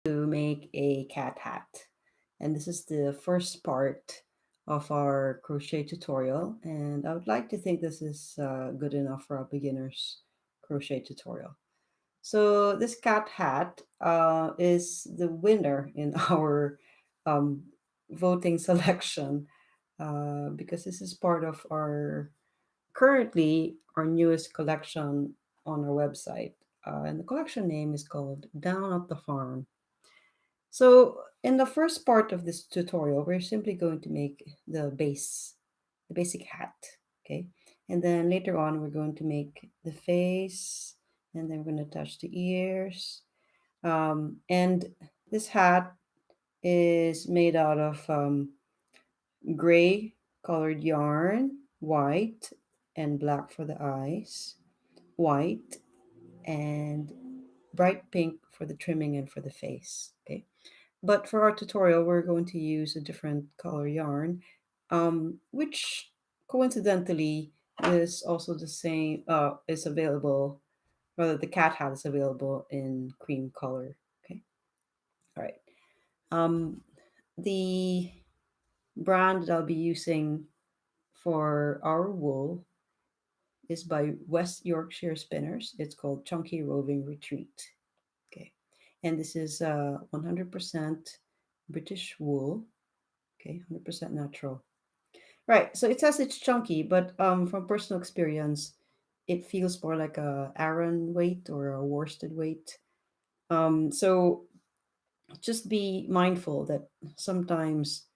to make a cat hat. And this is the first part of our crochet tutorial. And I would like to think this is good enough for a beginner's crochet tutorial. So this cat hat is the winner in our um, voting selection because this is part of our currently our newest collection on our website. And the collection name is called Down at the Farm. So in the first part of this tutorial, we're simply going to make the basic hat, okay? And then later on, we're going to make the face, and then we're going to touch the ears. And this hat is made out of gray colored yarn, white and black for the eyes, white and bright pink for the trimming and for the face, okay? But for our tutorial, we're going to use a different color yarn, which coincidentally is also the same, is available, rather the cat hat is available in cream color. Okay, all right. Um, the brand that I'll be using for our wool is by West Yorkshire Spinners. It's called Chunky Roving Retreat. Okay, and this is 100% British wool. Okay, 100% natural. Right. So it says it's chunky, but from personal experience, it feels more like a Aran weight or a worsted weight. So just be mindful that sometimes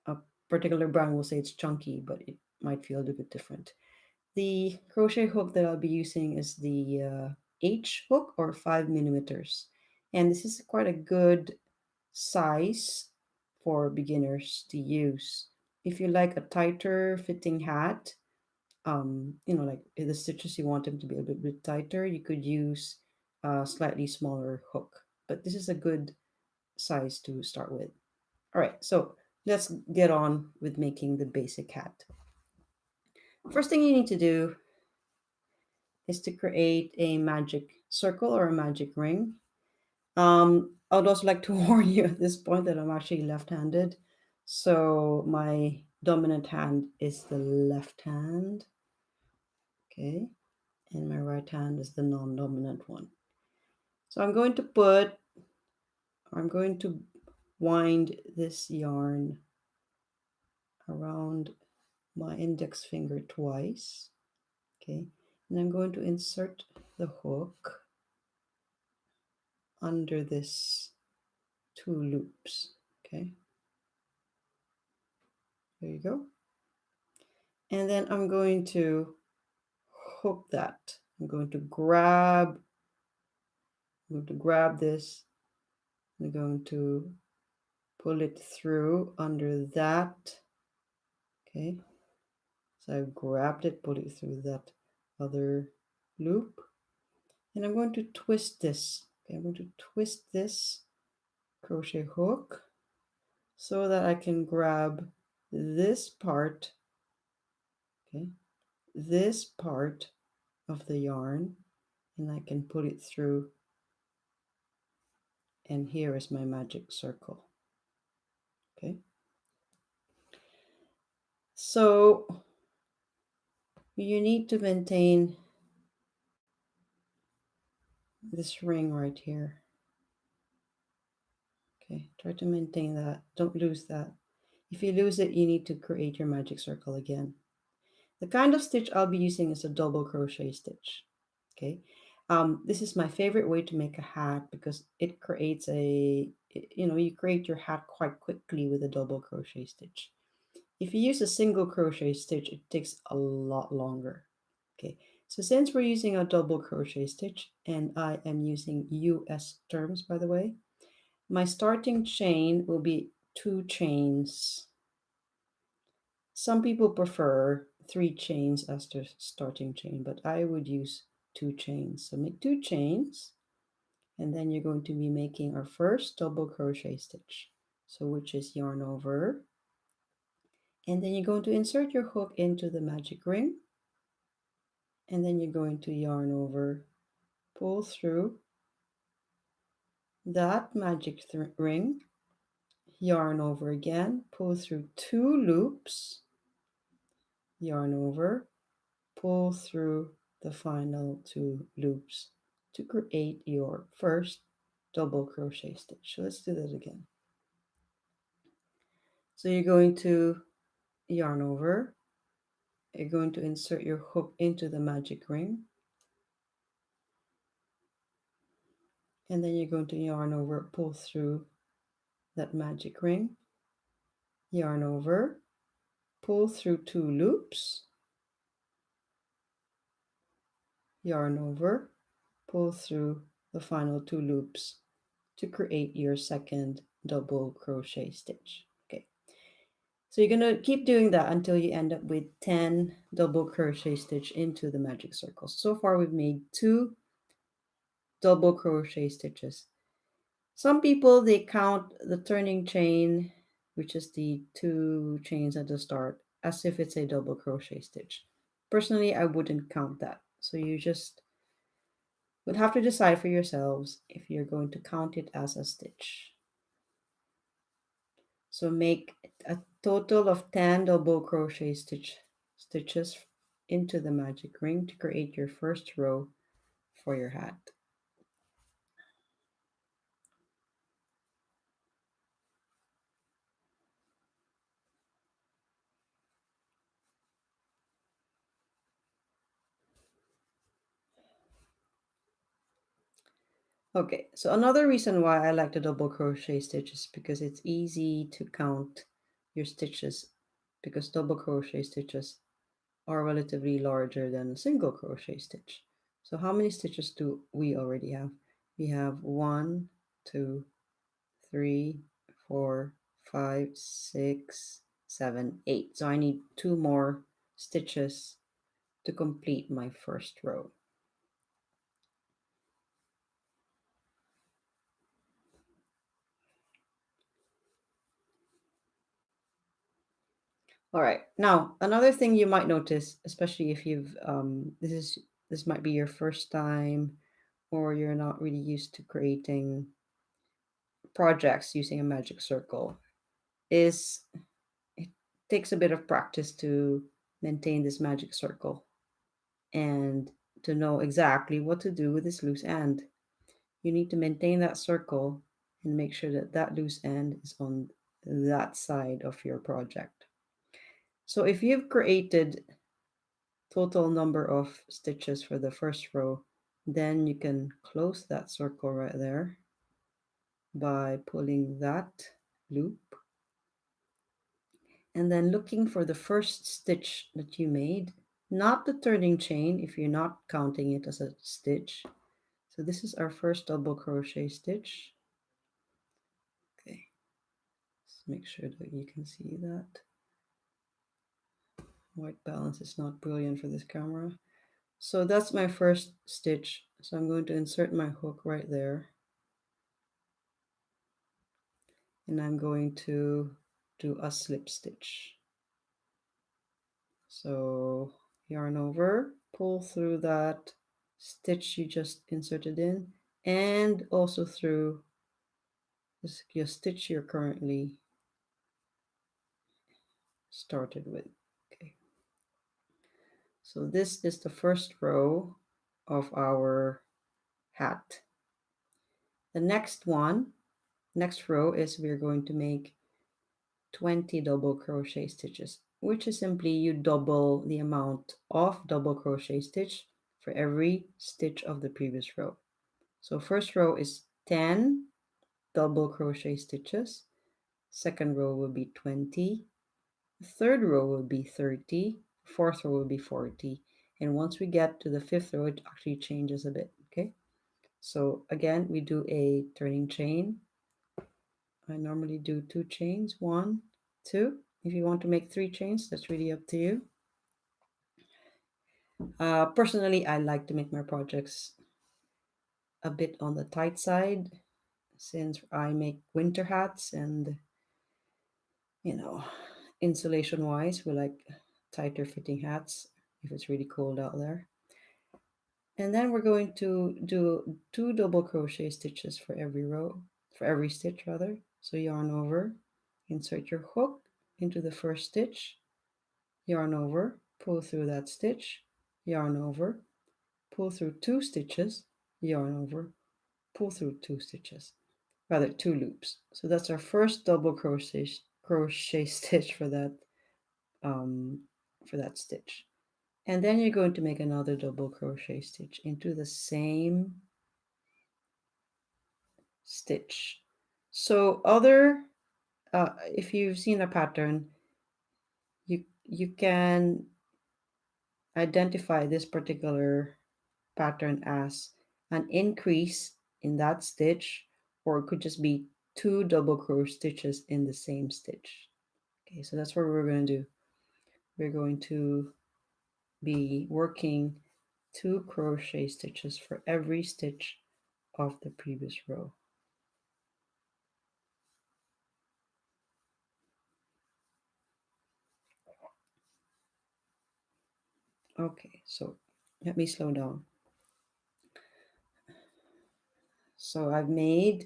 a particular brand will say it's chunky, but it might feel a little bit different. The crochet hook that I'll be using is the H hook or 5 millimeters, and this is quite a good size for beginners to use. If you like a tighter fitting hat, like the stitches you want them to be a bit tighter, you could use a slightly smaller hook. But this is a good size to start with. All right, so let's get on with making the basic hat. First thing you need to do is to create a magic circle or a magic ring. I would also like to warn you at this point that I'm actually left-handed. So my dominant hand is the left hand. Okay. And my right hand is the non-dominant one. So I'm going to wind this yarn around my index finger twice. Okay. And I'm going to insert the hook under this two loops. Okay. There you go. And then I'm going to hook that. I'm going to grab this. I'm going to pull it through under that. Okay. So I've grabbed it, pulled it through that other loop. And I'm going to twist this. Okay, I'm going to twist this crochet hook so that I can grab this part, okay, this part of the yarn, and I can put it through. And here is my magic circle. Okay. So you need to maintain this ring right here. Okay, try to maintain that. Don't lose that. If you lose it, you need to create your magic circle again. The kind of stitch I'll be using is a double crochet stitch. Okay, this is my favorite way to make a hat because it creates you create your hat quite quickly with a double crochet stitch. If you use a single crochet stitch, it takes a lot longer. Okay, so since we're using a double crochet stitch, and I am using US terms, by the way, my starting chain will be 2 chains. Some people prefer 3 chains as their starting chain, but I would use 2 chains. So make 2 chains, and then you're going to be making our first double crochet stitch. So which is yarn over, and then you're going to insert your hook into the magic ring, and then you're going to yarn over, pull through, that magic ring, yarn over again, pull through 2 loops, yarn over, pull through the final 2 loops to create your first double crochet stitch. So let's do that again. So you're going to yarn over, you're going to insert your hook into the magic ring, and then you're going to yarn over, pull through that magic ring, yarn over, pull through 2 loops, yarn over, pull through the final 2 loops to create your second double crochet stitch. Okay, so you're going to keep doing that until you end up with 10 double crochet stitch into the magic circle. So far we've made 2 double crochet stitches. Some people, they count the turning chain, which is the 2 chains at the start, as if it's a double crochet stitch. Personally, I wouldn't count that. So you just would have to decide for yourselves if you're going to count it as a stitch. So make a total of 10 double crochet stitches into the magic ring to create your first row for your hat. Okay, so another reason why I like the double crochet stitch is because it's easy to count your stitches, because double crochet stitches are relatively larger than a single crochet stitch. So how many stitches do we already have? We have 1, 2, 3, 4, 5, 6, 7, 8. So I need 2 more stitches to complete my first row. All right. Now, another thing you might notice, especially if you've this might be your first time, or you're not really used to creating projects using a magic circle, is it takes a bit of practice to maintain this magic circle and to know exactly what to do with this loose end. You need to maintain that circle and make sure that that loose end is on that side of your project. So if you've created total number of stitches for the first row, then you can close that circle right there by pulling that loop and then looking for the first stitch that you made, not the turning chain if you're not counting it as a stitch. So this is our first double crochet stitch. Okay, let's make sure that you can see that. White balance is not brilliant for this camera. So that's my first stitch. So I'm going to insert my hook right there. And I'm going to do a slip stitch. So yarn over, pull through that stitch you just inserted in, and also through your stitch you're currently started with. Okay, so this is the first row of our hat. The next row is we're going to make 20 double crochet stitches, which is simply you double the amount of double crochet stitch for every stitch of the previous row. So first row is 10 double crochet stitches, second row will be 20, third row will be 30, fourth row will be 40, and once we get to the fifth row it actually changes a bit. Okay, so again we do a turning chain. I normally do 2 chains, 1, 2. If you want to make 3 chains, that's really up to you. Personally, I like to make my projects a bit on the tight side since I make winter hats and, you know, insulation wise, we like tighter fitting hats if it's really cold out there. And then we're going to do 2 double crochet stitches for every row, for every stitch rather. So yarn over, insert your hook into the first stitch, yarn over, pull through that stitch, yarn over, pull through 2 stitches, yarn over, pull through 2 stitches, rather 2 loops. So that's our first double crochet stitch um, for that stitch. And then you're going to make another double crochet stitch into the same stitch. So if you've seen a pattern, you can identify this particular pattern as an increase in that stitch, or it could just be 2 double crochet stitches in the same stitch. Okay, so that's what we're going to do. We're going to be working 2 crochet stitches for every stitch of the previous row. Okay, so let me slow down. So I've made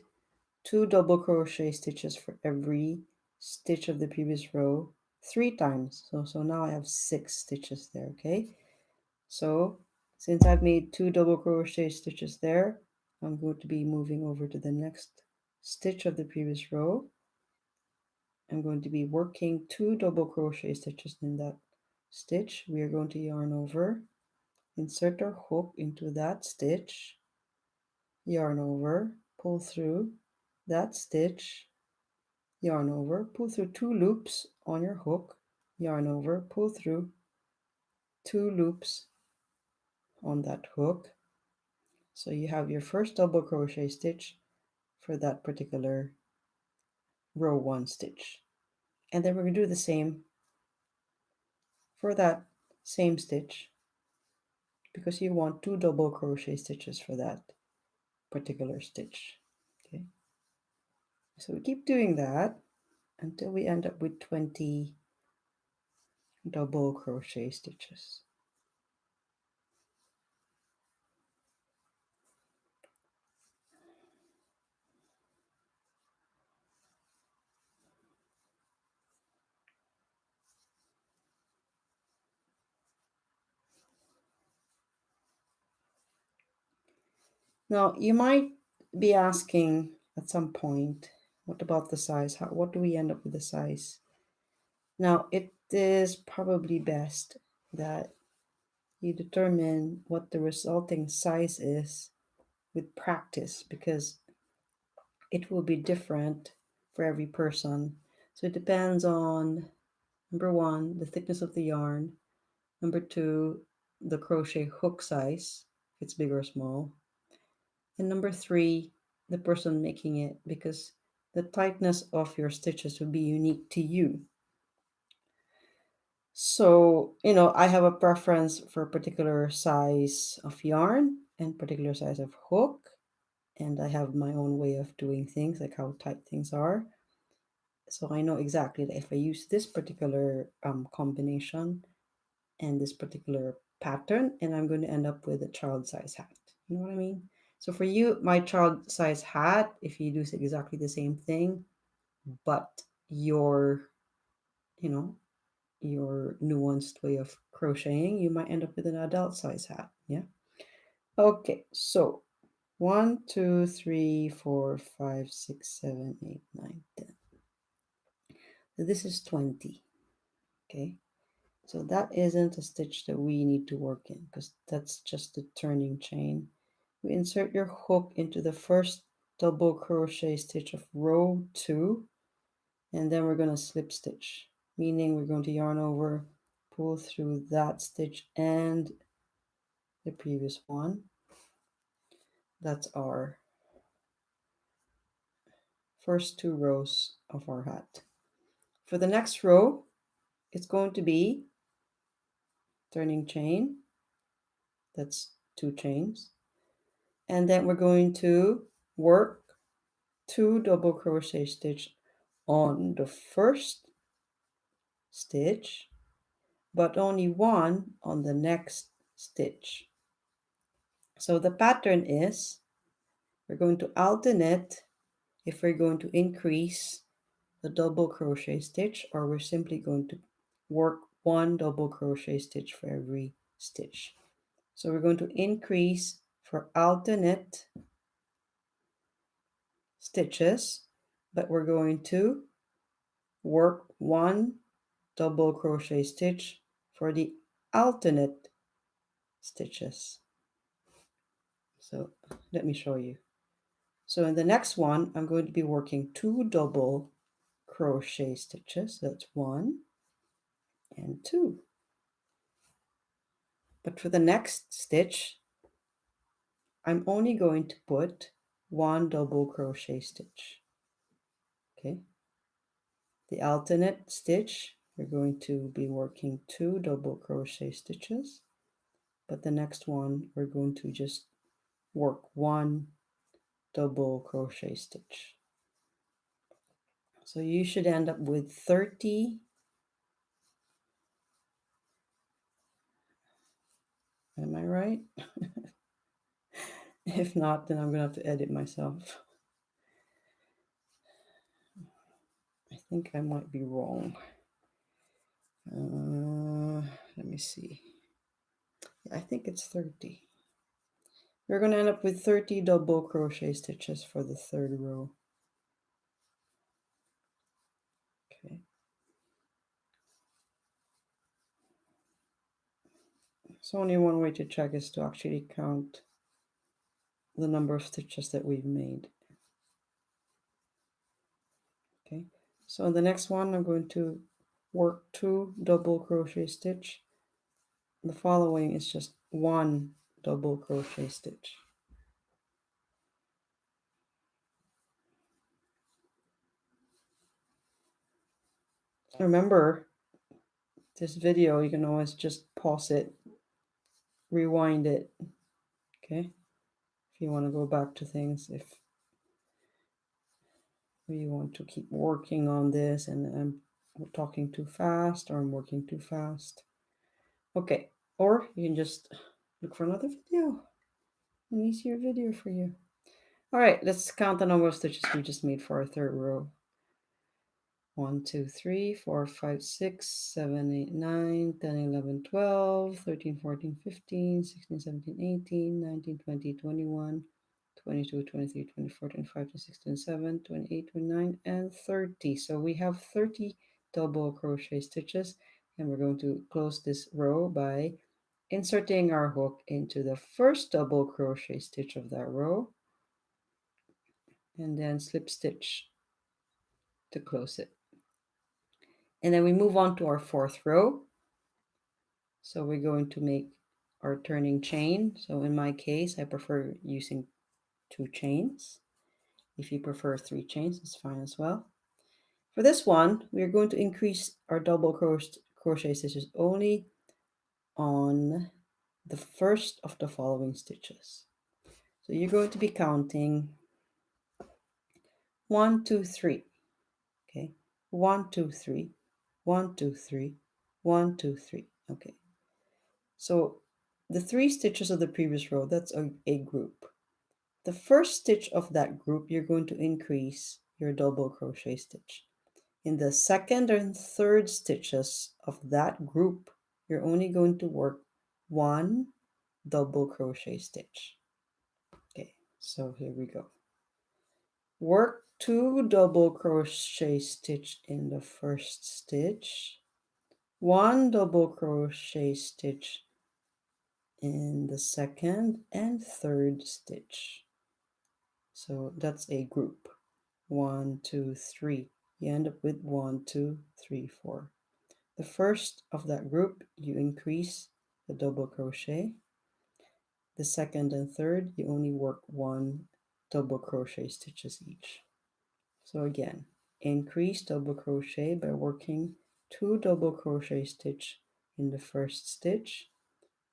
2 double crochet stitches for every stitch of the previous row 3 times. So now I have 6 stitches there, okay? So since I've made 2 double crochet stitches there, I'm going to be moving over to the next stitch of the previous row. I'm going to be working 2 double crochet stitches in that stitch. We are going to yarn over, insert our hook into that stitch, yarn over, pull through that stitch, yarn over, pull through 2 loops on your hook, yarn over, pull through 2 loops on that hook. So you have your first double crochet stitch for that particular row 1 stitch. And then we're going to do the same for that same stitch, because you want 2 double crochet stitches for that particular stitch. Okay, so we keep doing that until we end up with 20 double crochet stitches. Now you might be asking at some point, what about the size? What do we end up with the size? Now it is probably best that you determine what the resulting size is with practice, because it will be different for every person. So it depends on, number 1, the thickness of the yarn, number 2, the crochet hook size, if it's big or small, and number 3, the person making it, because the tightness of your stitches will be unique to you. So, I have a preference for a particular size of yarn and particular size of hook, and I have my own way of doing things, like how tight things are. So I know exactly that if I use this particular combination and this particular pattern, and I'm going to end up with a child size hat. You know what I mean? So for you, my child size hat, if you do exactly the same thing, but your, you know, your nuanced way of crocheting, you might end up with an adult size hat. Yeah. Okay. So 1, 2, 3, 4, 5, 6, 7, 8, 9, 10. So this is 20. Okay. So that isn't a stitch that we need to work in, because that's just the turning chain. We insert your hook into the first double crochet stitch of row 2, and then we're going to slip stitch, meaning we're going to yarn over, pull through that stitch and the previous one. That's our first 2 rows of our hat. For the next row, it's going to be turning chain. That's 2 chains. And then we're going to work 2 double crochet stitch on the first stitch, but only 1 on the next stitch. So the pattern is we're going to alternate if we're going to increase the double crochet stitch, or we're simply going to work one double crochet stitch for every stitch. So we're going to increase for alternate stitches, but we're going to work one double crochet stitch for the alternate stitches. So let me show you. So in the next one, I'm going to be working 2 double crochet stitches. That's 1 and 2. But for the next stitch, I'm only going to put 1 double crochet stitch. Okay. The alternate stitch, we're going to be working 2 double crochet stitches, but the next one, we're going to just work 1 double crochet stitch. So you should end up with 30. Am I right? If not, then I'm going to have to edit myself. I think I might be wrong. Let me see. Yeah, I think it's 30. We're going to end up with 30 double crochet stitches for the third row. Okay. So only one way to check is to actually count the number of stitches that we've made. Okay, so the next one I'm going to work 2 double crochet stitch. The following is just 1 double crochet stitch. Remember, this video, you can always just pause it, rewind it, okay? If you want to go back to things, if you want to keep working on this and I'm talking too fast or I'm working too fast. Okay, or you can just look for another video, an easier video for you. All right, let's count the number of stitches we just made for our third row. 1, 2, 3, 4, 5, 6, 7, 8, 9, 10, 11, 12, 13, 14, 15, 16, 17, 18, 19, 20, 21, 22, 23, 24, 25, 26, 27, 28, 29, and 30. So we have 30 double crochet stitches, and we're going to close this row by inserting our hook into the first double crochet stitch of that row, and then slip stitch to close it. And then we move on to our fourth row. So we're going to make our turning chain. So in my case, I prefer using 2 chains. If you prefer 3 chains, it's fine as well. For this one, we are going to increase our double crochet stitches only on the first of the following stitches. So you're going to be counting 1, 2, 3. Okay, 1, 2, 3, 1, 2, 3, 1, 2, 3. Okay. So the 3 stitches of the previous row, that's a group. The first stitch of that group, you're going to increase your double crochet stitch. In the second and third stitches of that group, you're only going to work 1 double crochet stitch. Okay, so here we go. Work 2 double crochet stitch in the first stitch, 1 double crochet stitch in the second and third stitch. So that's a group. 1, 2, 3. You end up with 1, 2, 3, 4. The first of that group, you increase the double crochet. The second and third, you only work 1 double crochet stitches each. So again, increase double crochet by working 2 double crochet stitch in the first stitch.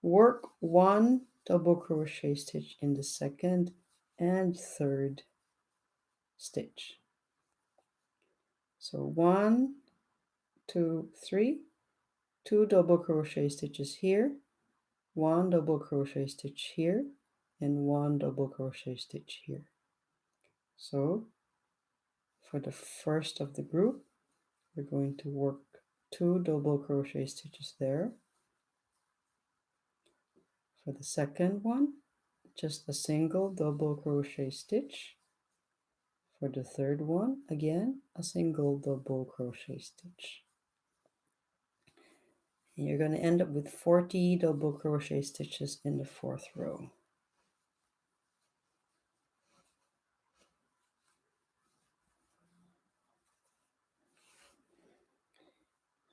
Work 1 double crochet stitch in the second and third stitch. So 1, 2, 3, 2 double crochet stitches here, 1 double crochet stitch here, and 1 double crochet stitch here. So for the first of the group, we're going to work 2 double crochet stitches there. For the second one, just a single double crochet stitch. For the third one, again, a single double crochet stitch. And you're going to end up with 40 double crochet stitches in the fourth row.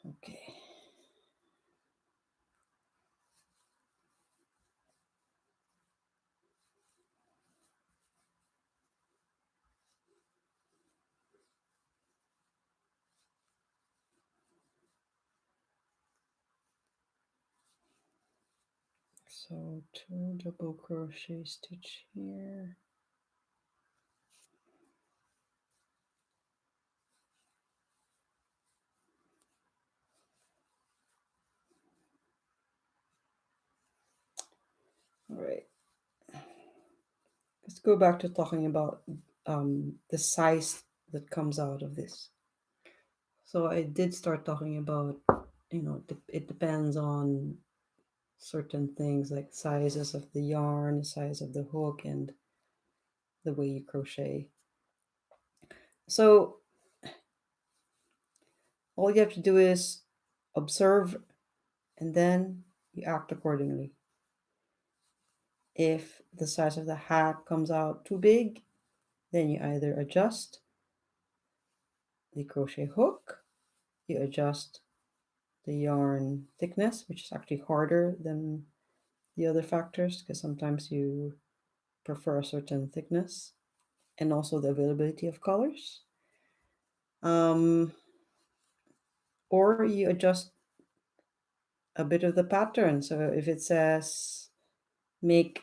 Okay. So 2 double crochet stitch here. All right. Let's go back to talking about the size that comes out of this. So I did start talking about, it depends on certain things like sizes of the yarn, size of the hook, and the way you crochet. So all you have to do is observe and then you act accordingly. If the size of the hat comes out too big, then you either adjust the crochet hook, you adjust the yarn thickness, which is actually harder than the other factors because sometimes you prefer a certain thickness, and also the availability of colors. Or you adjust a bit of the pattern. So if it says make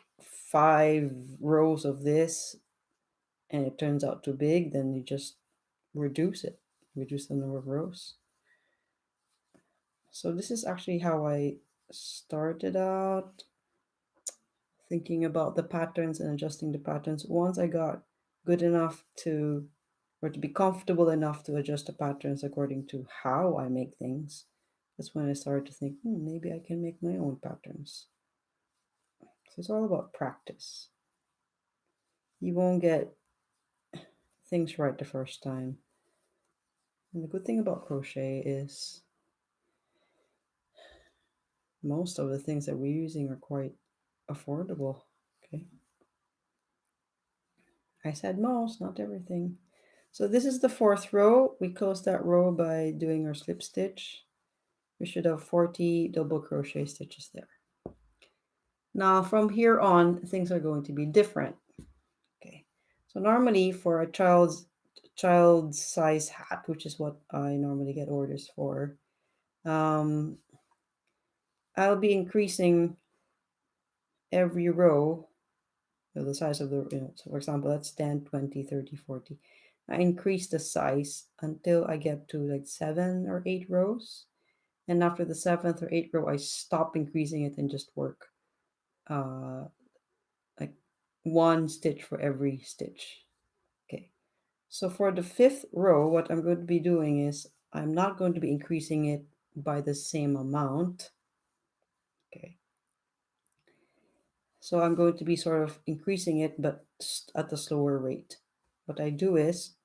5 rows of this and it turns out too big, then you just reduce the number of rows. So this is actually how I started out thinking about the patterns and adjusting the patterns. Once I got good enough to be comfortable enough to adjust the patterns according to how I make things, that's when I started to think, maybe I can make my own patterns. So it's all about practice. You won't get things right the first time. And the good thing about crochet is most of the things that we're using are quite affordable. Okay. I said most, not everything. So this is the fourth row. We close that row by doing our slip stitch. We should have 40 double crochet stitches there. Now from here on, things are going to be different. Okay. So normally for a child's size hat, which is what I normally get orders for, I'll be increasing every row, the size of the, so for example, that's 10, 20, 30, 40. I increase the size until I get to like 7 or 8 rows. And after the 7th or 8th row, I stop increasing it and just work like 1 stitch for every stitch. Okay. So for the 5th row, what I'm going to be doing is I'm not going to be increasing it by the same amount. Okay. So I'm going to be sort of increasing it, but at a slower rate. What I do is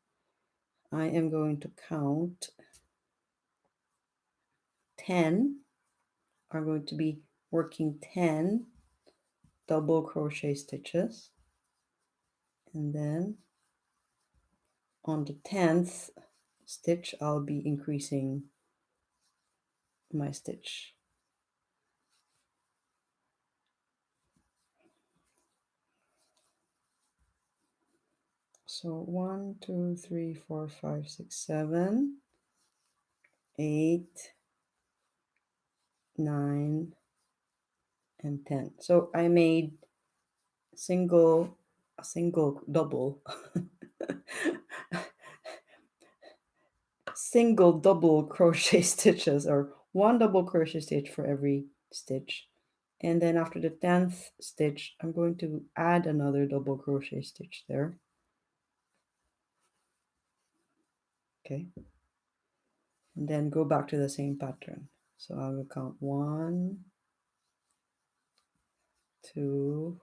I am going to count 10. I'm going to be working 10 double crochet stitches. And then on the 10th stitch, I'll be increasing my stitch. So 1, 2, 3, 4, 5, 6, 7, 8, 9, and 10. So I made a single double single double crochet stitches, or 1 double crochet stitch for every stitch, And then after the 10th stitch, I'm going to add another double crochet stitch there. Okay. And then go back to the same pattern. So I will count 1, 2,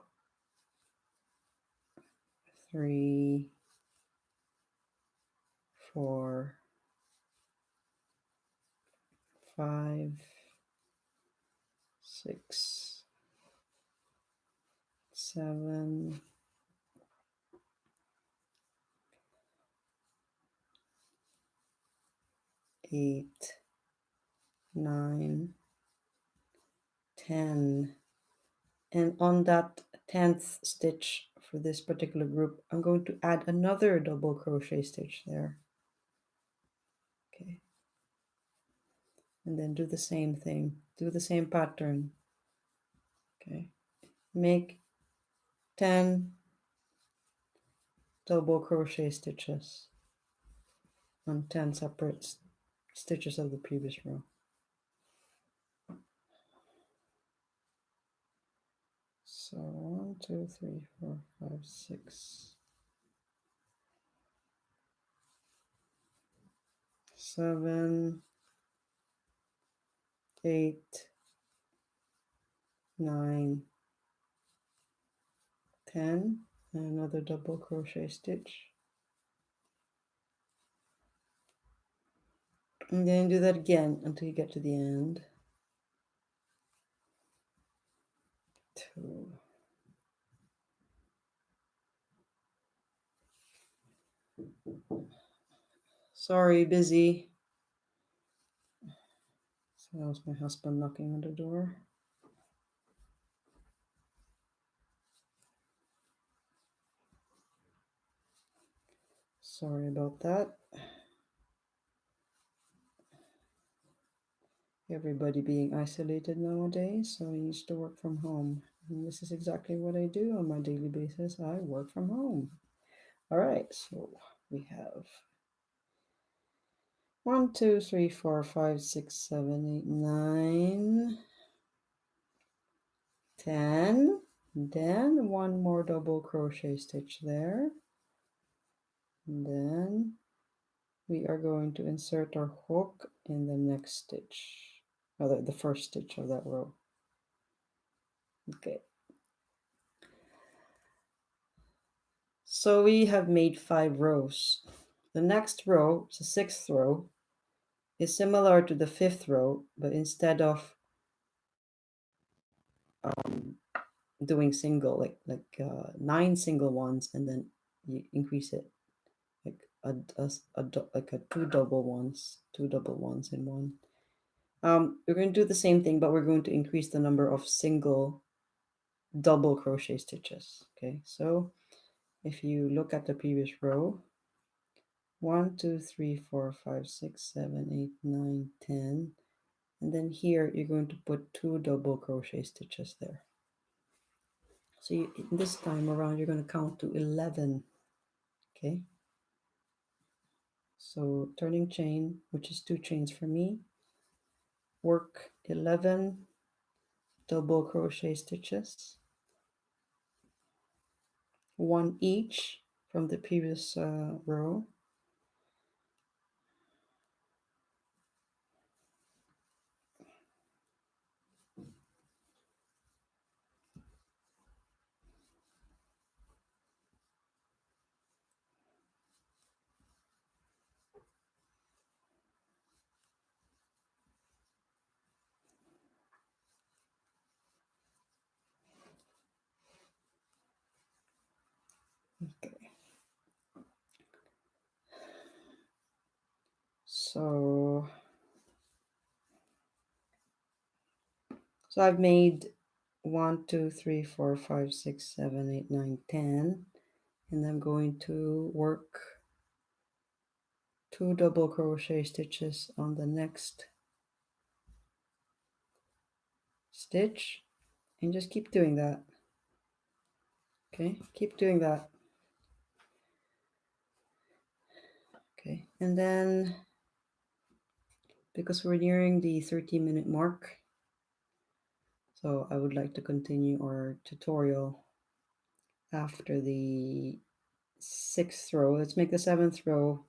3, 4, 5, 6, 7, 8, 9, 10. And on that 10th stitch for this particular group, I'm going to add another double crochet stitch there. Okay. And then do the same thing, do the same pattern. Okay. Make 10 double crochet stitches on 10 separate stitches of the previous row. So 1, 2, 3, 4, 5, 6, 7, 8, 9, 10, and another double crochet stitch. And then do that again until you get to the end. 2. Sorry, busy. So that was my husband knocking on the door. Sorry about that. Everybody being isolated nowadays, so he needs to work from home. And this is exactly what I do on my daily basis. I work from home. All right, so we have 1, 2, 3, 4, 5, 6, 7, 8, 9, 10. Then one more double crochet stitch there. And then we are going to insert our hook in the next stitch, or the first stitch of that row. Okay. So we have made 5 rows. The next row, the 6th row, is similar to the 5th row, but instead of doing single, like 9 single ones, and then you increase it like like a two double ones in one. We're going to do the same thing, but we're going to increase the number of single double crochet stitches. Okay, so if you look at the previous row, 1, 2, 3, 4, 5, 6, 7, 8, 9, 10, and then here you're going to put 2 double crochet stitches there. So this time around, you're going to count to 11. Okay. So turning chain, which is 2 chains for me, work 11 double crochet stitches, 1 each from the previous row. Okay. So I've made 1, 2, 3, 4, 5, 6, 7, 8, 9, 10, and I'm going to work 2 double crochet stitches on the next stitch, and just keep doing that. Okay, keep doing that. Okay, and then because we're nearing the 30-minute mark, So I would like to continue our tutorial after the sixth row. Let's make the seventh row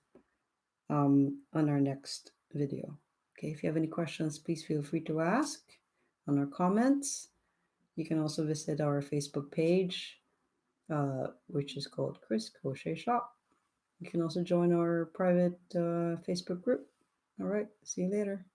on our next video. Okay, if you have any questions, please feel free to ask on our comments. You can also visit our Facebook page, which is called Cris Crochet Shop. You can also join our private Facebook group. All right, see you later.